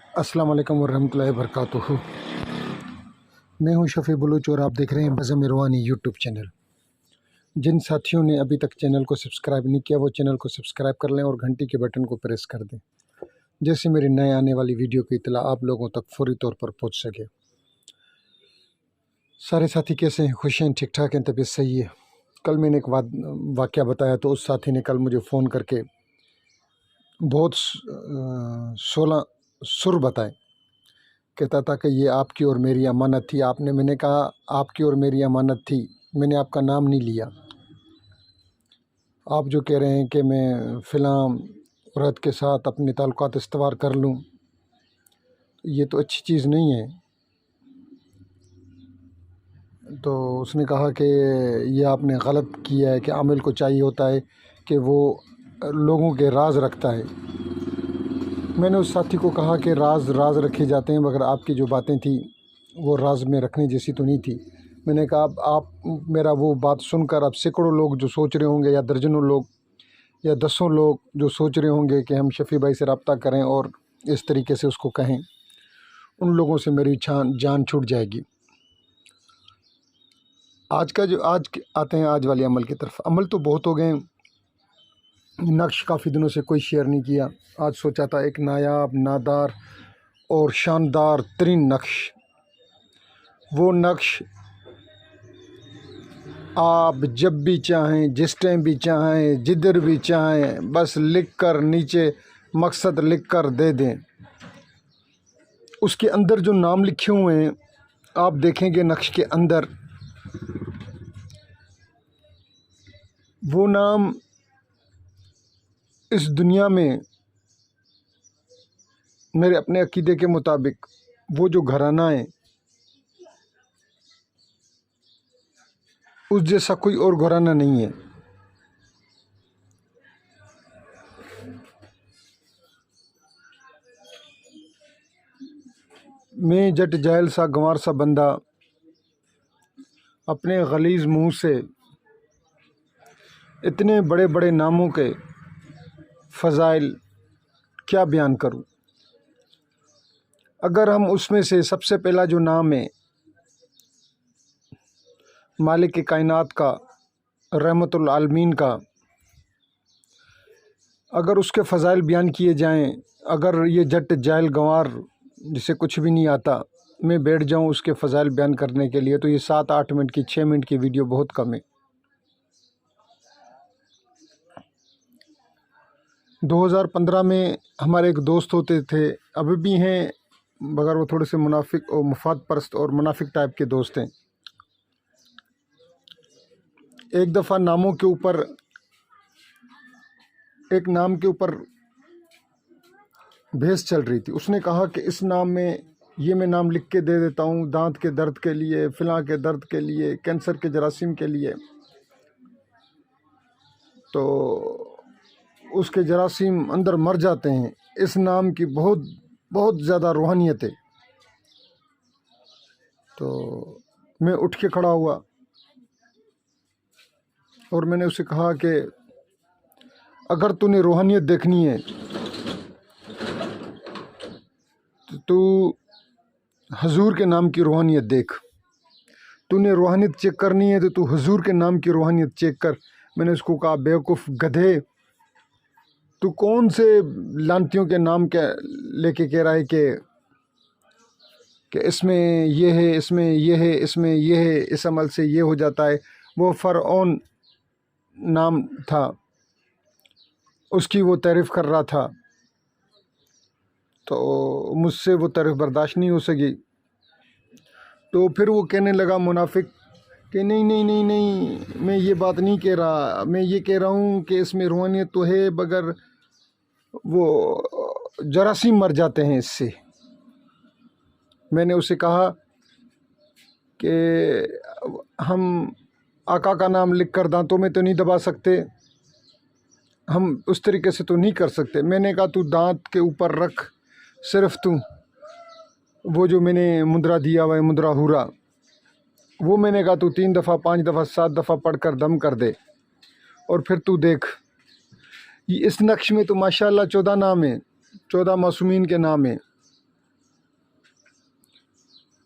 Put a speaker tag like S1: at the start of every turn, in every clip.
S1: अस्सलाम वालेकुम वरहमतुल्लाहि वबरकातुहू। मैं हूं शफ़ी बलूच और आप देख रहे हैं बज़म रूहानी यूट्यूब चैनल। जिन साथियों ने अभी तक चैनल को सब्सक्राइब नहीं किया वो चैनल को सब्सक्राइब कर लें और घंटी के बटन को प्रेस कर दें, जैसे मेरी नए आने वाली वीडियो की इत्तला आप लोगों तक फौरी तौर पर पहुंच सके। सारे साथी कैसे हैं? खुश हैं? ठीक ठाक हैं? तबीयत सही है? कल मैंने एक वाक़या बताया तो उस साथी ने कल मुझे फ़ोन करके बहुत 16 सुर बताए। कहता था कि ये आपकी और मेरी अमानत थी। मैंने कहा आपकी और मेरी अमानत थी, मैंने आपका नाम नहीं लिया। आप जो कह रहे हैं कि मैं फ़लाँ औरत के साथ अपने ताल्लुकात इस्तवार कर लूँ, ये तो अच्छी चीज़ नहीं है। तो उसने कहा कि ये आपने गलत किया है कि आमिल को चाहिए होता है कि वो लोगों के राज रखता है। मैंने उस साथी को कहा कि राज रखे जाते हैं, मगर आपकी जो बातें थी वो राज में रखने जैसी तो नहीं थी। मैंने कहा अब आप मेरा वो बात सुनकर अब सैकड़ों लोग जो सोच रहे होंगे या दर्जनों लोग या दसों लोग जो सोच रहे होंगे कि हम शफ़ी भाई से रब्ता करें और इस तरीके से उसको कहें, उन लोगों से मेरी जान छूट जाएगी। आज आते हैं आज वाले अमल की तरफ। अमल तो बहुत हो गए, नक्श काफ़ी दिनों से कोई शेयर नहीं किया। आज सोचा था एक नायाब, नादार और शानदार तरीन नक्श, वो नक्श आप जब भी चाहें, जिस टाइम भी चाहें, जिधर भी चाहें, बस लिख कर नीचे मकसद लिख कर दे दें। उसके अंदर जो नाम लिखे हुए हैं आप देखेंगे नक्श के अंदर, वो नाम इस दुनिया में मेरे अपने अकीदे के मुताबिक वो जो घराना है उस जैसा कोई और घराना नहीं है। मैं जट जाहिल सा गंवार सा बंदा अपने गलीज़ मुंह से इतने बड़े बड़े नामों के फ़ज़ाइल क्या बयान करूं। अगर हम उसमें से सबसे पहला जो नाम है मालिक कायनात का, रहमतुल आलमीन का, अगर उसके फ़ज़ाइल बयान किए जाएं, अगर ये जट जाहिल गंवार जिसे कुछ भी नहीं आता मैं बैठ जाऊं उसके फ़ज़ाइल बयान करने के लिए, तो ये 7-8 मिनट की 6 मिनट की वीडियो बहुत कम है। 2015 में हमारे एक दोस्त होते थे, अभी भी हैं, मगर वो थोड़े से मुनाफिक और मुफाद परस्त और मुनाफिक टाइप के दोस्त हैं। एक दफ़ा एक नाम के ऊपर बहस चल रही थी। उसने कहा कि इस नाम में ये मैं नाम लिख के दे देता हूँ दांत के दर्द के लिए, फ़लाँ के दर्द के लिए, कैंसर के जरासीम के लिए, तो उसके जरासीम अंदर मर जाते हैं। इस नाम की बहुत बहुत ज़्यादा रूहानियत है। तो मैं उठ के खड़ा हुआ और मैंने उसे कहा कि अगर तूने रूहानियत देखनी है तो तू हजूर के नाम की रूहानियत देख। तूने रूहानियत चेक करनी है तो तू हुजूर के नाम की रूहानियत चेक कर। मैंने उसको कहा बेवकूफ़ गधे, तू कौन से लानतियों के नाम के लेके कह रहा है कि इसमें ये है, इसमें ये है, इसमें ये है, इस अमल से ये हो जाता है। वो फ़रऔन नाम था, उसकी वो तारीफ़ कर रहा था, तो मुझसे वो तारीफ़ बर्दाश्त नहीं हो सकी। तो फिर वो कहने लगा मुनाफिक कि नहीं नहीं नहीं नहीं, मैं ये बात नहीं कह रहा, मैं ये कह रहा हूँ कि इसमें रूहानियत तो है मगर वो जरासीम मर जाते हैं इससे। मैंने उसे कहा कि हम आका का नाम लिख कर दांतों में तो नहीं दबा सकते, हम उस तरीके से तो नहीं कर सकते। मैंने कहा तू दांत के ऊपर रख, सिर्फ तू वो जो मैंने मुद्रा दिया हुआ है मुद्रा हुरा, वो मैंने कहा तू 3 दफ़ा 5 दफ़ा 7 दफ़ा पढ़ कर दम कर दे और फिर तू देख। ये इस नक्श में तो माशाअल्लाह 14 नाम है, 14 मासूमीन के नाम हैं।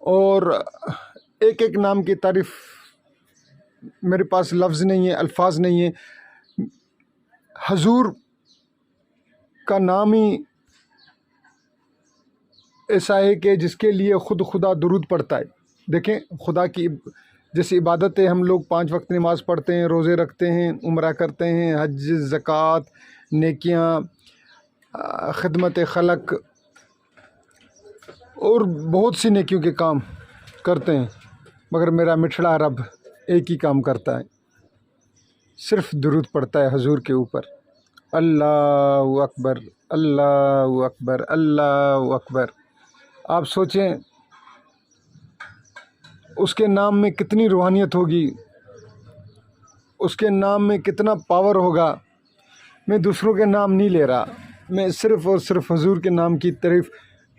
S1: اور ایک ایک نام کی تعریف میرے پاس لفظ نہیں ہے، الفاظ نہیں ہیں۔ حضور کا نام ہی ایسا ہے کہ جس کے لیے خود خدا درود پڑتا ہے۔ دیکھیں، خدا کی جیسی عبادت ہے، ہم لوگ 5 وقت نماز پڑھتے ہیں، روزے رکھتے ہیں، عمرہ کرتے ہیں، حج، زکوٰۃ، نیکیاں، خدمت خلق اور بہت سی نیکیوں کے کام کرتے ہیں، مگر میرا مٹھڑا رب ایک ہی کام کرتا ہے، صرف درود پڑتا ہے حضور کے اوپر۔ اللہ اکبر، اللہ اکبر، اللہ اکبر۔ آپ سوچیں اس کے نام میں کتنی روحانیت ہوگی، اس کے نام میں کتنا پاور ہوگا۔ میں دوسروں کے نام نہیں لے رہا، میں صرف اور صرف حضور کے نام کی تعریف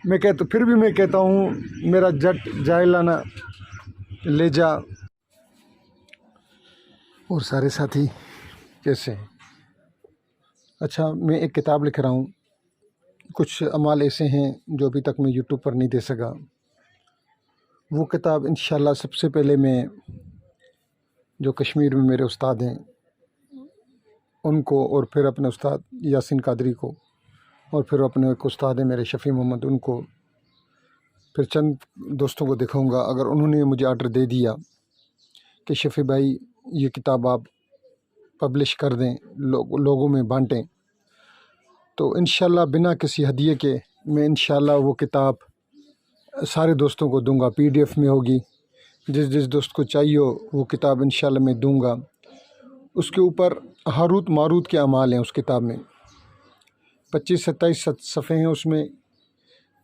S1: میں کہتا، پھر بھی میں کہتا ہوں میرا جٹ جاہلانہ لہجہ۔ اور سارے ساتھی کیسے ہیں؟ اچھا، میں ایک کتاب لکھ رہا ہوں، کچھ اعمال ایسے ہیں جو ابھی تک میں یوٹیوب پر نہیں دے سکا۔ وہ کتاب انشاءاللہ سب سے پہلے میں جو کشمیر میں میرے استاد ہیں ان کو، اور پھر اپنے استاد یاسین قادری کو، اور پھر اپنے ایک استاد ہیں میرے شفیع محمد، ان کو، پھر چند دوستوں کو دکھاؤں گا۔ اگر انہوں نے مجھے آرڈر دے دیا کہ شفیع بھائی یہ کتاب آپ پبلش کر دیں، لوگوں میں بانٹیں، تو انشاءاللہ بنا کسی ہدیے کے میں انشاءاللہ وہ کتاب سارے دوستوں کو دوں گا۔ PDF میں ہوگی، جس جس دوست کو چاہیے ہو وہ کتاب انشاءاللہ میں دوں گا۔ اس کے اوپر ہاروت ماروت کے اعمال ہیں، اس کتاب میں 25-27 صفحے ہیں، اس میں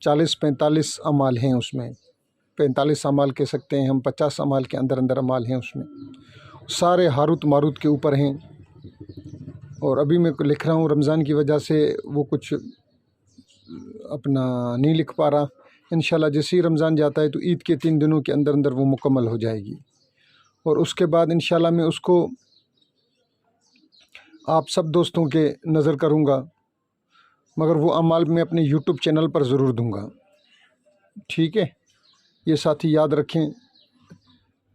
S1: 40-45 اعمال ہیں، اس میں 45 اعمال کہہ سکتے ہیں ہم، 50 اعمال کے اندر اعمال ہیں، اس میں سارے ہاروت ماروت کے اوپر ہیں۔ اور ابھی میں لکھ رہا ہوں، رمضان کی وجہ سے وہ کچھ اپنا نہیں لکھ پا رہا۔ انشاءاللہ جیسے ہی رمضان جاتا ہے تو عید کے 3 دنوں کے اندر وہ مکمل ہو جائے گی، اور اس کے بعد انشاءاللہ میں اس کو آپ سب دوستوں کے نظر کروں گا، مگر وہ اعمال میں اپنے یوٹیوب چینل پر ضرور دوں گا، ٹھیک ہے؟ یہ ساتھی یاد رکھیں،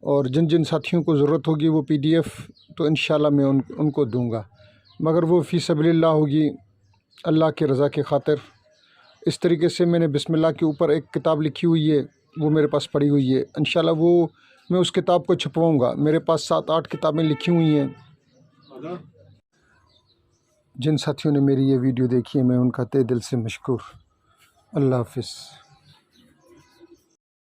S1: اور جن جن ساتھیوں کو ضرورت ہوگی وہ PDF تو انشاءاللہ میں ان کو دوں گا، مگر وہ فی سبیل اللہ ہوگی، اللہ کے رضا کے خاطر۔ اس طریقے سے میں نے بسم اللہ کے اوپر ایک کتاب لکھی ہوئی ہے، وہ میرے پاس پڑی ہوئی ہے، انشاءاللہ وہ میں اس کتاب کو چھپواؤں گا۔ میرے پاس 7-8 کتابیں لکھی ہوئی ہیں۔ جن ساتھیوں نے میری یہ ویڈیو دیکھی ہے میں ان کا تہ دل سے مشکور۔ اللہ حافظ۔